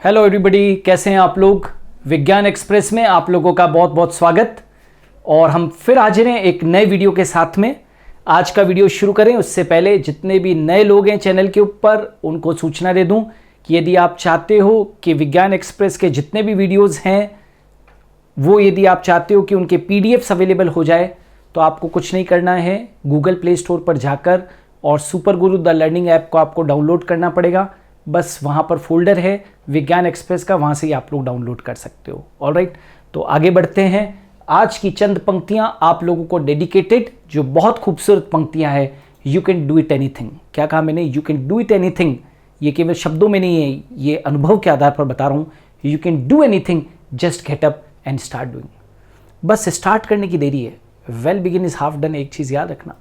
Hello everybody, कैसे हैं आप लोग। विज्ञान एक्सप्रेस में आप लोगों का बहुत बहुत स्वागत। और हम फिर हाजिर हैं एक नए वीडियो के साथ में। आज का वीडियो शुरू करें उससे पहले जितने भी नए लोग हैं चैनल के ऊपर उनको सूचना दे दूं कि यदि आप चाहते हो कि विज्ञान एक्सप्रेस के जितने भी वीडियोज़ हैं वो यदि आप चाहते हो कि उनके पीडीएफ्स अवेलेबल हो जाए तो आपको कुछ नहीं करना है, गूगल प्ले स्टोर पर जाकर और super Guru the learning app को आपको डाउनलोड करना पड़ेगा। बस वहाँ पर फोल्डर है विज्ञान एक्सप्रेस का, वहाँ से ही आप लोग डाउनलोड कर सकते हो। ऑलराइट, तो आगे बढ़ते हैं। आज की चंद पंक्तियाँ आप लोगों को डेडिकेटेड, जो बहुत खूबसूरत पंक्तियाँ हैं। You can do it anything. क्या कहा मैंने? You can do it anything. ये केवल शब्दों में नहीं है, ये अनुभव के आधार पर बता रहा हूँ। You can do anything, just get up and start doing. बस स्टार्ट करने की देरी है। Well begin is half done. एक चीज़ याद रखना,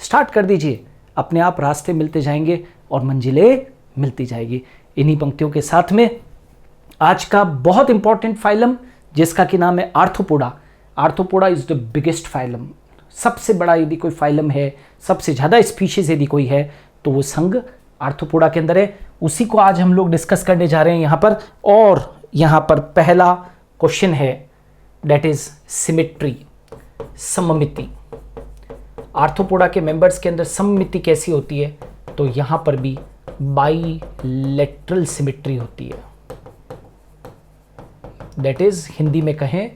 स्टार्ट कर दीजिए, अपने आप रास्ते मिलते जाएंगे और मंजिलें मिलती जाएगी। इन्हीं पंक्तियों के साथ में आज का बहुत इंपॉर्टेंट फाइलम जिसका कि नाम है arthropoda. Arthropoda is the biggest phylum. सबसे बड़ा यदि कोई फाइलम है, सबसे ज़्यादा स्पीशीज यदि कोई है तो वो संघ आर्थ्रोपोडा के अंदर है। उसी को आज हम लोग डिस्कस करने जा रहे हैं यहाँ पर। और यहाँ पर पहला क्वेश्चन है, दैट इज सिमेट्री, सममिति। आर्थ्रोपोडा के मेंबर्स के अंदर सममिति कैसी होती है? तो यहाँ पर भी बाईलेटरल सिमेट्री होती है। दैट इज हिंदी में कहें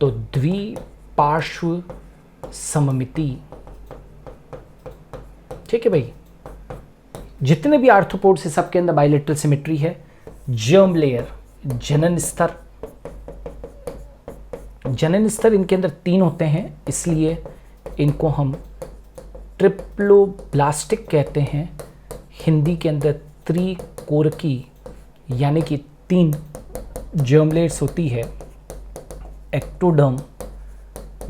तो द्विपार्श्व सममिति। ठीक है भाई, जितने भी आर्थ्रोपोड्स हैं सबके अंदर बाईलेटरल सिमेट्री है। जर्म लेयर, जनन स्तर, जनन स्तर इनके अंदर 3 होते हैं, इसलिए इनको हम ट्रिप्लोब्लास्टिक कहते हैं। हिंदी के अंदर त्रिकोरकी, यानी कि 3 जर्म लेयर्स होती है, एक्टोडर्म,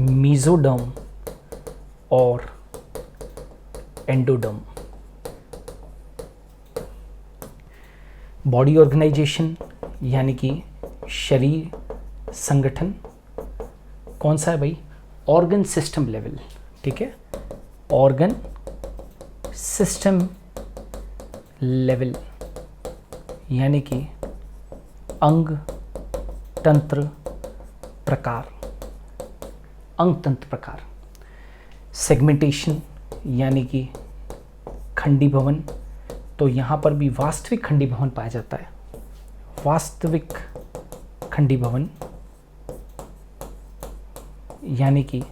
मीजोडर्म और एंडोडर्म। बॉडी ऑर्गेनाइजेशन यानी कि शरीर संगठन कौन सा है भाई? Organ system level. ठीक है, ऑर्गन सिस्टम लेवल यानी कि अंग तंत्र प्रकार, अंग तंत्र प्रकार। सेगमेंटेशन यानी कि खंडीभवन, तो यहाँ पर भी वास्तविक खंडीभवन पाया जाता है। वास्तविक खंडीभवन यानी कि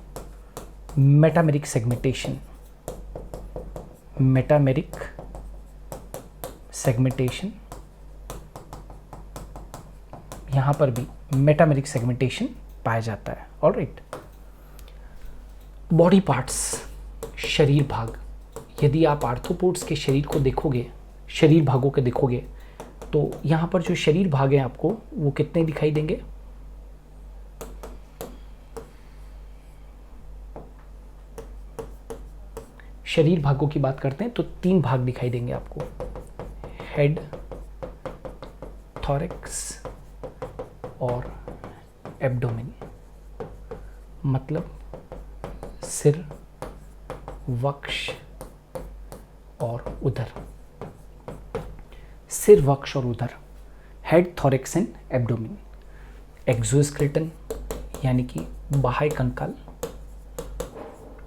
मेटामेरिक सेगमेंटेशन, मेटामेरिक सेगमेंटेशन, यहाँ पर भी मेटामेरिक सेगमेंटेशन पाया जाता है। ऑलराइट, बॉडी पार्ट्स, शरीर भाग। यदि आप आर्थ्रोपोड्स के शरीर को देखोगे, शरीर भागों के देखोगे, तो यहाँ पर जो शरीर भाग हैं आपको वो कितने दिखाई देंगे? शरीर भागों की बात करते हैं तो 3 भाग दिखाई देंगे आपको। हेड, थॉरैक्स और एब्डोमेन। मतलब सिर, वक्ष और उदर। सिर, वक्ष और उदर, head, thorax and abdomen. Exoskeleton यानी कि बाह्य कंकाल।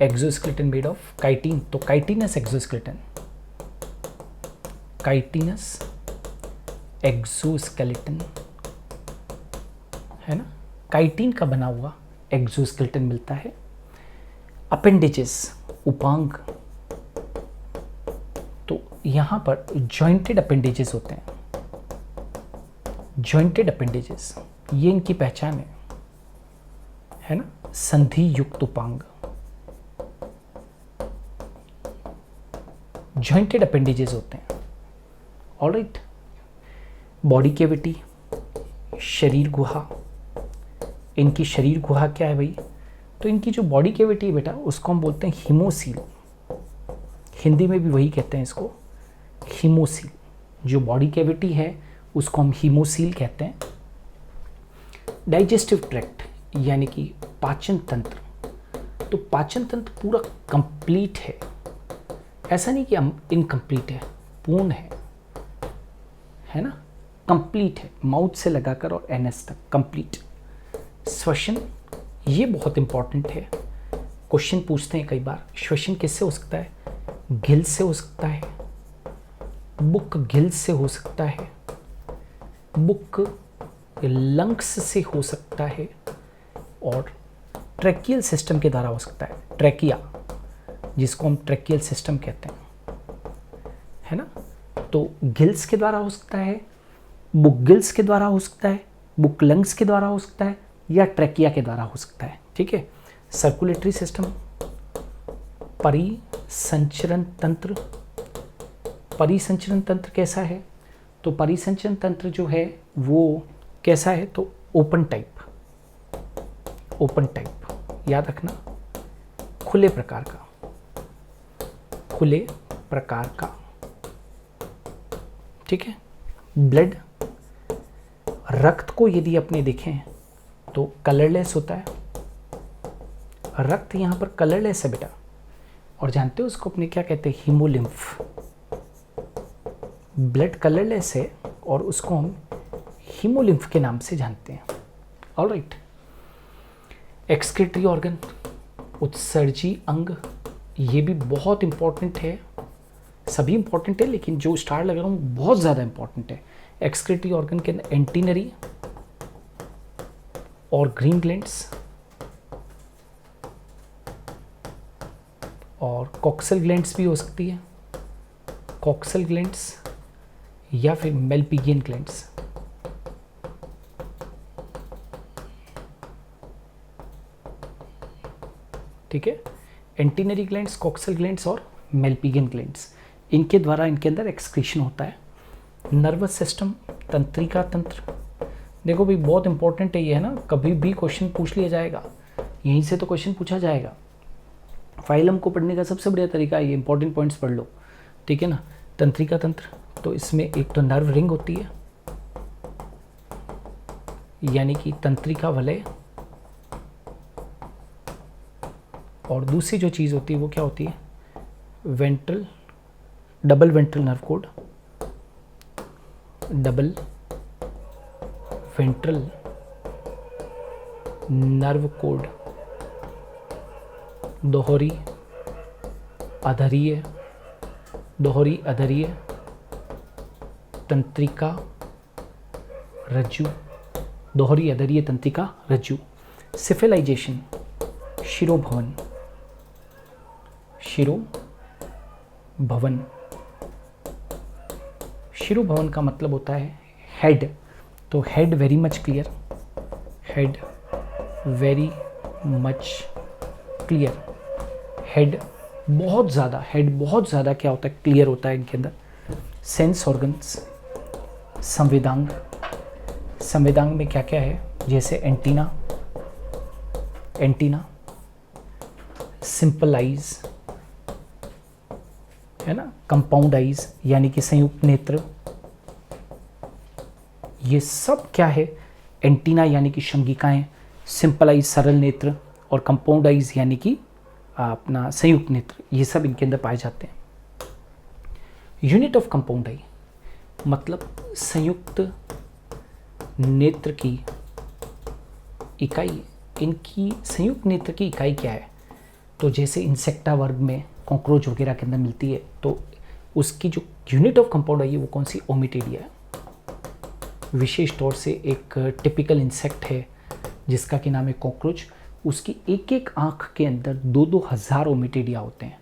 एक्सोस्केलेटन मेड ऑफ काइटिन, तो काइटिनस एक्सोस्केलेटन, काइटिनस एक्सोस्केलेटन है ना, काइटिन का बना हुआ एक्सोस्केलेटन मिलता है। अपेंडेजेस, उपांग, तो यहां पर जॉइंटेड अपेंडेजेस होते हैं। जॉइंटेड अपेंडेजेस, ये इनकी पहचान है ना। संधि युक्त उपांग, जॉइंटेड अपेंडेजेस होते हैं। ऑलराइट, बॉडी कैविटी, शरीर गुहा। इनकी शरीर गुहा क्या है भाई? तो इनकी जो बॉडी कैविटी है बेटा उसको हम बोलते हैं हीमोसील। हिंदी में भी वही कहते हैं इसको, हीमोसील। जो बॉडी कैविटी है उसको हम हीमोसील कहते हैं। डाइजेस्टिव ट्रैक्ट यानी कि पाचन तंत्र, तो पाचन तंत्र पूरा कंप्लीट है, ऐसा नहीं कि इनकम्प्लीट है, पूर्ण है ना। कंप्लीट है, माउथ से लगाकर और एनएस तक कंप्लीट। श्वसन, ये बहुत इंपॉर्टेंट है, क्वेश्चन पूछते हैं कई बार। श्वसन किससे हो सकता है? गिल से हो सकता है, बुक गिल से हो सकता है, बुक लंग्स से हो सकता है, और ट्रैकियल सिस्टम के द्वारा हो सकता है। ट्रैकिया, जिसको हम ट्रैकियल सिस्टम कहते हैं, है ना। तो गिल्स के द्वारा हो सकता है, बुक गिल्स के द्वारा हो सकता है, बुक लंग्स के द्वारा हो सकता है, या ट्रैकिया के द्वारा हो सकता है। ठीक है। सर्कुलेटरी सिस्टम, परिसंचरण तंत्र। परिसंचरण तंत्र कैसा है? तो परिसंचरण तंत्र जो है वो कैसा है? तो ओपन टाइप, ओपन टाइप, याद रखना, खुले प्रकार का, खुले प्रकार का। ठीक है। ब्लड, रक्त को यदि अपने देखें तो कलरलेस होता है। रक्त यहां पर कलरलेस है बेटा, और जानते हो उसको अपने क्या कहते हैं? हीमोलिम्फ। ब्लड कलरलेस है और उसको हम हीमोलिम्फ के नाम से जानते हैं। ऑलराइट। एक्सक्रीटरी ऑर्गन, उत्सर्जी अंग, ये भी बहुत इंपॉर्टेंट है। सभी इंपॉर्टेंट है, लेकिन जो स्टार लगा रहा हूँ बहुत ज़्यादा इंपॉर्टेंट है। एक्सक्रीटरी ऑर्गन के अंदर एंटीनरी और ग्रीन ग्लैंड्स और कॉक्सल ग्लैंड्स भी हो सकती है, कॉक्सल ग्लैंड्स या फिर मेलपिगियन ग्लैंड्स। ठीक है। एंटीनरी ग्लैंड्स, कॉक्सल ग्लैंड्स और मेलपिगियन ग्लैंड्स, इनके द्वारा इनके अंदर एक्सक्रीशन होता है। नर्वस सिस्टम, तंत्रिका तंत्र, देखो भाई बहुत इंपॉर्टेंट है ये, है ना। कभी भी क्वेश्चन पूछ लिया जाएगा, यहीं से तो क्वेश्चन पूछा जाएगा। फाइलम को पढ़ने का सबसे बढ़िया तरीका है ये, इंपॉर्टेंट पॉइंट्स पढ़ लो। ठीक है ना। तंत्रिका तंत्र, तो इसमें एक तो नर्व रिंग होती है, यानी कि तंत्रिका वलय, और दूसरी जो चीज़ होती है वो क्या होती है? Ventral, double ventral nerve code, double ventral nerve code, दोहरी अधरीय, दोहरी अधरीय तंत्रिका रज्जु, दोहरी अधरीय तंत्रिका रज्जु। सिफिलाइजेशन, शिरोभवन, शिरोभवन, शिरोभवन का मतलब होता है हेड, तो head very much clear, head very much clear, head बहुत ज़्यादा क्या होता है? क्लियर होता है इनके अंदर। सेंस ऑर्गन्स, संवेदांग, संवेदांग में क्या क्या है? जैसे एंटीना, एंटीना, सिंपल आइज, है ना, कंपाउंड आइज यानी कि संयुक्त नेत्र, ये सब क्या है? एंटीना यानी कि शंगिकाएं, सिंपल आइज सरल नेत्र, और कंपाउंड आइज यानी कि अपना संयुक्त नेत्र, ये सब इनके अंदर पाए जाते हैं। यूनिट ऑफ कंपाउंड आई मतलब संयुक्त नेत्र की इकाई, इनकी संयुक्त नेत्र की इकाई क्या है? तो जैसे इंसेक्टा वर्ग में कॉकरोच वगैरह के अंदर मिलती है, तो उसकी जो यूनिट ऑफ कंपाउंड आई है वो कौन सी? ओमिटेडिया है। विशेष तौर से एक टिपिकल इंसेक्ट है जिसका कि नाम है कॉकरोच, उसकी एक एक आँख के अंदर 2-2 हज़ार ओमिटेडिया होते हैं।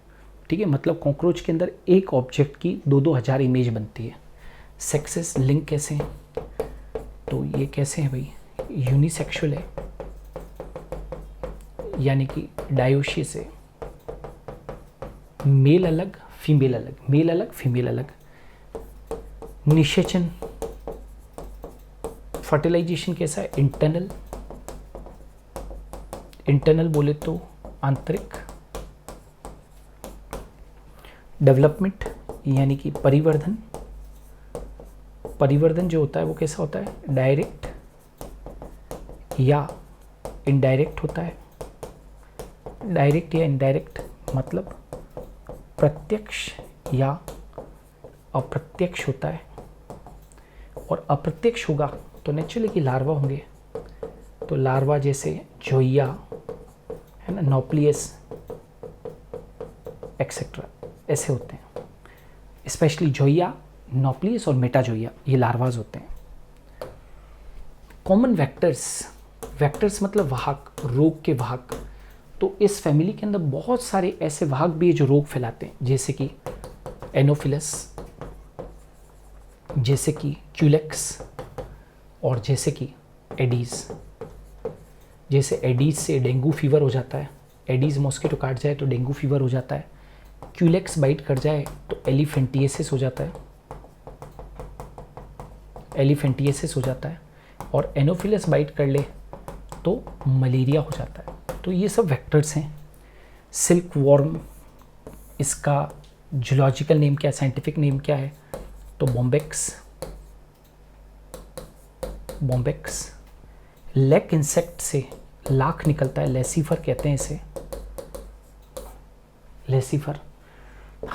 ठीक है, मतलब कॉकरोच के अंदर एक ऑब्जेक्ट की 2-2 हज़ार इमेज बनती है। सेक्सेस लिंक कैसे हैं? तो ये कैसे हैं भाई? यूनिसेक्सुअल है, यानी कि डायोशियस है, मेल अलग फीमेल अलग, मेल अलग फीमेल अलग। निषेचन, फर्टिलाइजेशन कैसा है? इंटरनल, इंटरनल बोले तो आंतरिक। डेवलपमेंट यानी कि परिवर्धन, परिवर्धन जो होता है वो कैसा होता है? डायरेक्ट या इनडायरेक्ट होता है। डायरेक्ट या इनडायरेक्ट मतलब प्रत्यक्ष या अप्रत्यक्ष होता है। और अप्रत्यक्ष होगा तो नेचुरली कि लार्वा होंगे। तो लार्वा जैसे जोइया है ना, नॉप्लियस एक्सेट्रा ऐसे होते हैं। स्पेशली जोइया, नॉप्लियस और मेटाजोइया ये लार्वाज होते हैं। कॉमन वेक्टर्स, वेक्टर्स मतलब वाहक, रोग के वाहक। तो इस फैमिली के अंदर बहुत सारे ऐसे वाहक भी है जो रोग फैलाते हैं, जैसे कि एनोफिलस, जैसे कि क्यूलेक्स और जैसे कि एडीज। जैसे एडीज से डेंगू फीवर हो जाता है, एडीज मॉस्किटो काट जाए तो डेंगू फीवर हो जाता है। क्यूलेक्स बाइट कर जाए तो एलिफेंटिएसिस हो जाता है, एलिफेंटिएसिस हो जाता है। और एनोफिलस बाइट कर ले तो मलेरिया हो जाता है। तो ये सब वेक्टर्स हैं। सिल्क वॉर्म, इसका जूलॉजिकल नेम क्या है, साइंटिफिक नेम क्या है, तो बॉम्बेक्स, बॉम्बेक्स। लेक इंसेक्ट से लाख निकलता है, लेसिफर कहते हैं इसे, लेसिफर।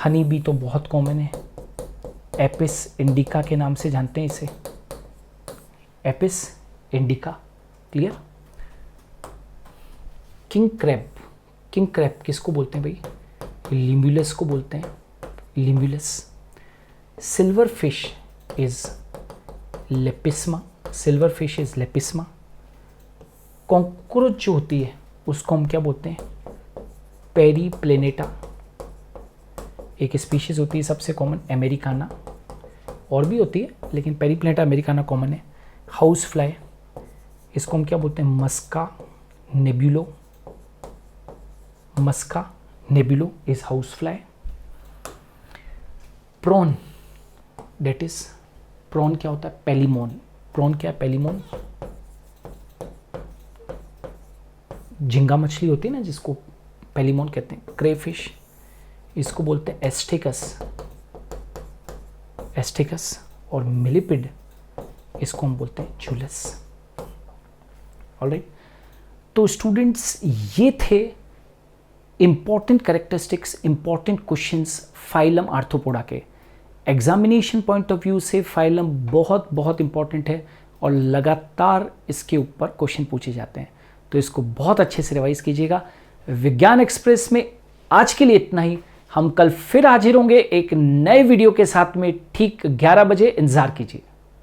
हनी बी तो बहुत कॉमन है, एपिस इंडिका के नाम से जानते हैं इसे, Apis indica. Clear. King crab, king crab किसको बोलते हैं भाई, लिम्बुलस को बोलते हैं, Limulus. Silver fish is Lepisma, silver fish is Lepisma. Cockroach जो होती है उसको हम क्या बोलते हैं, पेरीप्लेनेटा। एक स्पीशीज होती है सबसे कॉमन, अमेरिकाना, और भी होती है लेकिन पेरीप्लेनेटा अमेरिकाना कॉमन है। हाउस फ्लाई, इसको हम क्या बोलते हैं, Musca nebulo, Musca nebulo is house fly. Prawn, that is, prawn क्या होता है, पेलीमोन। प्रॉन क्या है, पेलीमोन। झींगा मछली होती है ना जिसको पेलीमोन कहते हैं। क्रेफिश, इसको बोलते हैं एस्टिकस, एस्टिकस। और मिलिपिड, इसको हम बोलते हैं जूलस। ऑलराइट, तो स्टूडेंट्स ये थे important characteristics, important questions phylum arthropoda के। एग्जामिनेशन पॉइंट ऑफ व्यू से फाइलम बहुत बहुत इंपॉर्टेंट है और लगातार इसके ऊपर क्वेश्चन पूछे जाते हैं, तो इसको बहुत अच्छे से रिवाइज कीजिएगा। विज्ञान एक्सप्रेस में आज के लिए इतना ही। हम कल फिर हाजिर होंगे एक नए वीडियो के साथ में, ठीक 11 बजे। इंतजार कीजिए।